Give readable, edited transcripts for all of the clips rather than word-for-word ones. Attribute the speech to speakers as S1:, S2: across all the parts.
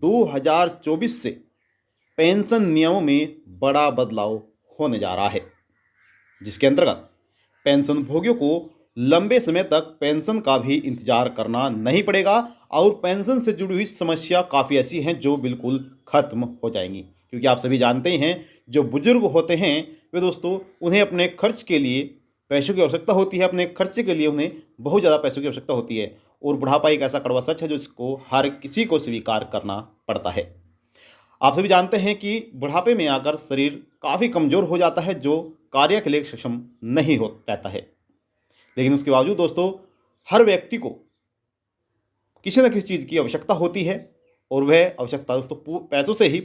S1: 2024 से पेंशन नियमों में बड़ा बदलाव होने जा रहा है, जिसके अंतर्गत पेंशन भोगियों को लंबे समय तक पेंशन का भी इंतजार करना नहीं पड़ेगा और पेंशन से जुड़ी हुई समस्या काफ़ी ऐसी हैं जो बिल्कुल खत्म हो जाएंगी। क्योंकि आप सभी जानते ही हैं, जो बुजुर्ग होते हैं वे दोस्तों, उन्हें अपने खर्च के लिए पैसों की आवश्यकता होती है। अपने खर्चे के लिए उन्हें बहुत ज़्यादा पैसों की आवश्यकता होती है और बुढ़ापा एक ऐसा कड़वा सच है जो इसको हर किसी को स्वीकार करना पड़ता है। आप सभी जानते हैं कि बुढ़ापे में आकर शरीर काफ़ी कमज़ोर हो जाता है, जो कार्य के लिए सक्षम नहीं हो रहता है। लेकिन उसके बावजूद दोस्तों, हर व्यक्ति को किसी न किसी चीज़ की आवश्यकता होती है और वह आवश्यकता दोस्तों पैसों से ही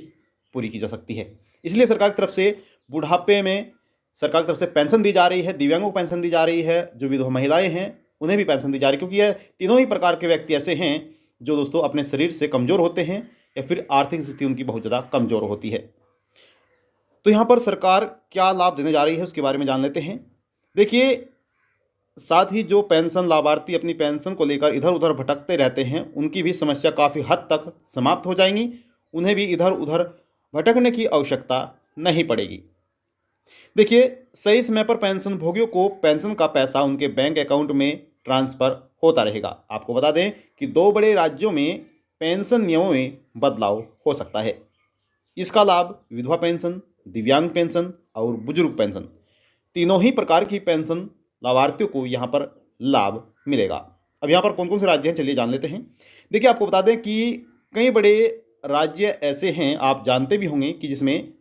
S1: पूरी की जा सकती है। इसलिए सरकार की तरफ से बुढ़ापे में सरकार की तरफ से पेंशन दी जा रही है, दिव्यांगों को पेंशन दी जा रही है, जो विधवा महिलाएं हैं उन्हें भी पेंशन दी जा रही है। क्योंकि यह तीनों ही प्रकार के व्यक्ति ऐसे हैं जो दोस्तों अपने शरीर से कमज़ोर होते हैं या फिर आर्थिक स्थिति उनकी बहुत ज़्यादा कमज़ोर होती है। तो यहाँ पर सरकार क्या लाभ देने जा रही है उसके बारे में जान लेते हैं। देखिए, साथ ही जो पेंशन लाभार्थी अपनी पेंशन को लेकर इधर उधर भटकते रहते हैं, उनकी भी समस्या काफ़ी हद तक समाप्त हो जाएंगी। उन्हें भी इधर उधर भटकने की आवश्यकता नहीं पड़ेगी। देखिए, सही समय पर पेंशन भोगियों को पेंशन का पैसा उनके बैंक अकाउंट में ट्रांसफ़र होता रहेगा। आपको बता दें कि 2 बड़े राज्यों में पेंशन नियमों में बदलाव हो सकता है। इसका लाभ विधवा पेंशन, दिव्यांग पेंशन और बुजुर्ग पेंशन, तीनों ही प्रकार की पेंशन लाभार्थियों को यहाँ पर लाभ मिलेगा। अब यहाँ पर कौन कौन से राज्य हैं, चलिए जान लेते हैं। देखिए, आपको बता दें कि कई बड़े राज्य ऐसे हैं, आप जानते भी होंगे, कि जिसमें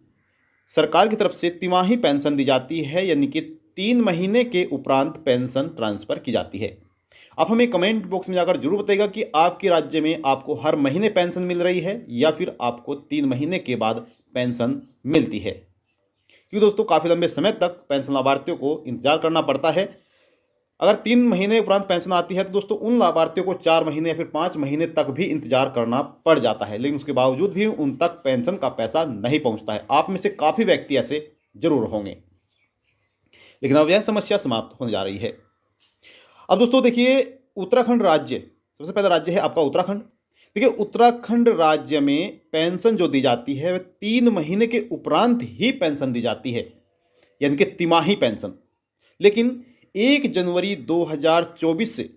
S1: सरकार की तरफ से तिमाही पेंशन दी जाती है, यानी कि 3 महीने के उपरांत पेंशन ट्रांसफ़र की जाती है। आप हमें कमेंट बॉक्स में जाकर जरूर बताइएगा कि आपके राज्य में आपको हर महीने पेंशन मिल रही है या फिर आपको 3 महीने के बाद पेंशन मिलती है। क्योंकि दोस्तों, काफ़ी लंबे समय तक पेंशन लाभार्थियों को इंतजार करना पड़ता है। अगर 3 महीने उपरांत पेंशन आती है तो दोस्तों उन लाभार्थियों को 4 महीने या फिर 5 महीने तक भी इंतजार करना पड़ जाता है, लेकिन उसके बावजूद भी उन तक पेंशन का पैसा नहीं पहुंचता है। आप में से काफ़ी व्यक्ति ऐसे जरूर होंगे, लेकिन अब यह समस्या समाप्त होने जा रही है। अब दोस्तों देखिए, उत्तराखंड राज्य, सबसे पहला राज्य है आपका उत्तराखंड। देखिए, उत्तराखंड राज्य में पेंशन जो दी जाती है वह 3 महीने के उपरांत ही पेंशन दी जाती है, यानी कि तिमाही पेंशन। लेकिन 1 जनवरी 2024 से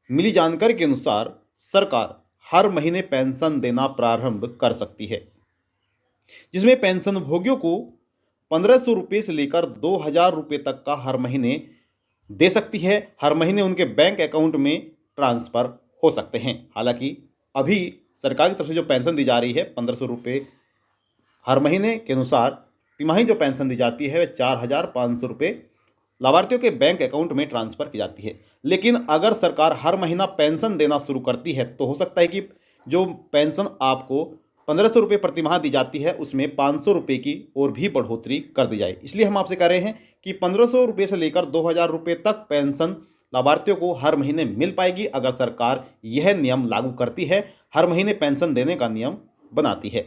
S1: मिली जानकारी के अनुसार सरकार हर महीने पेंशन देना प्रारंभ कर सकती है, जिसमें पेंशन भोगियों को 1500 रुपये से लेकर 2000 रुपये तक का हर महीने दे सकती है। हर महीने उनके बैंक अकाउंट में ट्रांसफ़र हो सकते हैं। हालांकि अभी सरकार की तरफ से जो पेंशन दी जा रही है 1500 रुपये हर महीने के अनुसार, तिमाही जो पेंशन दी जाती है वह 4500 रुपये लाभार्थियों के बैंक अकाउंट में ट्रांसफ़र की जाती है। लेकिन अगर सरकार हर महीना पेंशन देना शुरू करती है तो हो सकता है कि जो पेंशन आपको 1500 रुपये प्रति माह दी जाती है उसमें 500 रुपये की और भी बढ़ोतरी कर दी जाए। इसलिए हम आपसे कह रहे हैं कि 1500 रुपये से लेकर 2000 रुपये तक पेंशन लाभार्थियों को हर महीने मिल पाएगी अगर सरकार यह नियम लागू करती है, हर महीने पेंशन देने का नियम बनाती है।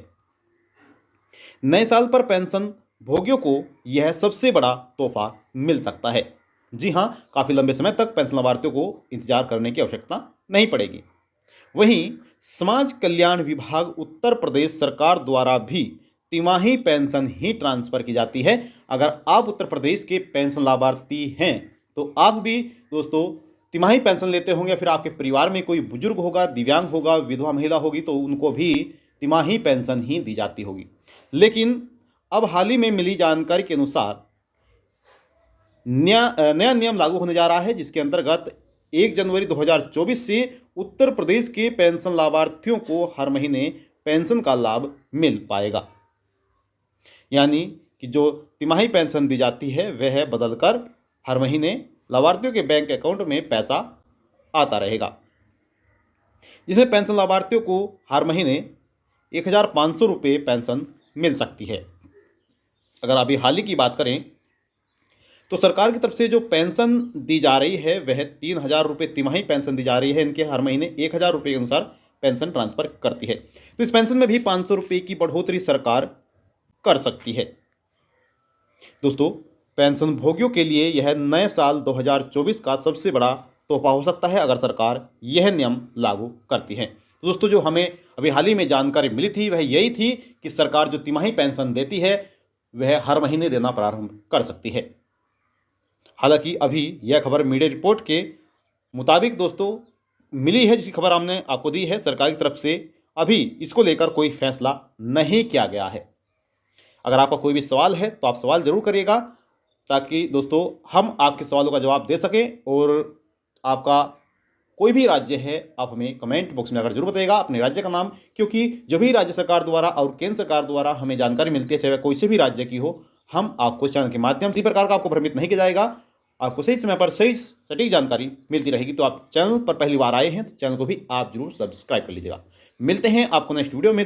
S1: नए साल पर पेंशन भोगियों को यह सबसे बड़ा तोहफा मिल सकता है। जी हाँ, काफ़ी लंबे समय तक पेंशन लाभार्थियों को इंतजार करने की आवश्यकता नहीं पड़ेगी। वहीं समाज कल्याण विभाग उत्तर प्रदेश सरकार द्वारा भी तिमाही पेंशन ही ट्रांसफ़र की जाती है। अगर आप उत्तर प्रदेश के पेंशन लाभार्थी हैं तो आप भी दोस्तों तिमाही पेंशन लेते होंगे, फिर आपके परिवार में कोई बुजुर्ग होगा, दिव्यांग होगा, विधवा महिला होगी तो उनको भी तिमाही पेंशन ही दी जाती होगी। लेकिन अब हाल ही में मिली जानकारी के अनुसार नया नियम लागू होने जा रहा है, जिसके अंतर्गत 1 जनवरी 2024 से उत्तर प्रदेश के पेंशन लाभार्थियों को हर महीने पेंशन का लाभ मिल पाएगा। यानी कि जो तिमाही पेंशन दी जाती है वह बदलकर हर महीने लाभार्थियों के बैंक अकाउंट में पैसा आता रहेगा, जिसमें पेंशन लाभार्थियों को हर महीने 1500 रुपये पेंशन मिल सकती है। अगर अभी हाल ही की बात करें तो सरकार की तरफ से जो पेंशन दी जा रही है वह 3000 रुपये तिमाही पेंशन दी जा रही है। इनके हर महीने 1000 रुपये के अनुसार पेंशन ट्रांसफ़र करती है। तो इस पेंशन में भी 500 रुपये की बढ़ोतरी सरकार कर सकती है। दोस्तों, पेंशन भोगियों के लिए यह नए साल 2024 का सबसे बड़ा तोहफा हो सकता है अगर सरकार यह नियम लागू करती है। तो दोस्तों जो हमें अभी हाल ही में जानकारी मिली थी वह यही थी कि सरकार जो तिमाही पेंशन देती है वह हर महीने देना प्रारंभ कर सकती है। हालांकि अभी यह खबर मीडिया रिपोर्ट के मुताबिक दोस्तों मिली है, जिसकी खबर हमने आपको दी है सरकार की तरफ से। अभी इसको लेकर कोई फैसला नहीं किया गया है। अगर आपका कोई भी सवाल है तो आप सवाल जरूर करिएगा, ताकि दोस्तों हम आपके सवालों का जवाब दे सकें। और आपका कोई भी राज्य है आप हमें कमेंट बॉक्स में अगर जरूर बताइएगा अपने राज्य का नाम, क्योंकि जो भी राज्य सरकार द्वारा और केंद्र सरकार द्वारा हमें जानकारी मिलती है, चाहे वह कोई से भी राज्य की हो, हम आपको इस चैनल के माध्यम से प्रकार का आपको भ्रमित नहीं किया जाएगा। आपको सही समय पर सही सटीक जानकारी मिलती रहेगी। तो आप चैनल पर पहली बार आए हैं तो चैनल को भी आप जरूर सब्सक्राइब कर लीजिएगा। मिलते हैं आपको नेक्स्ट वीडियो में।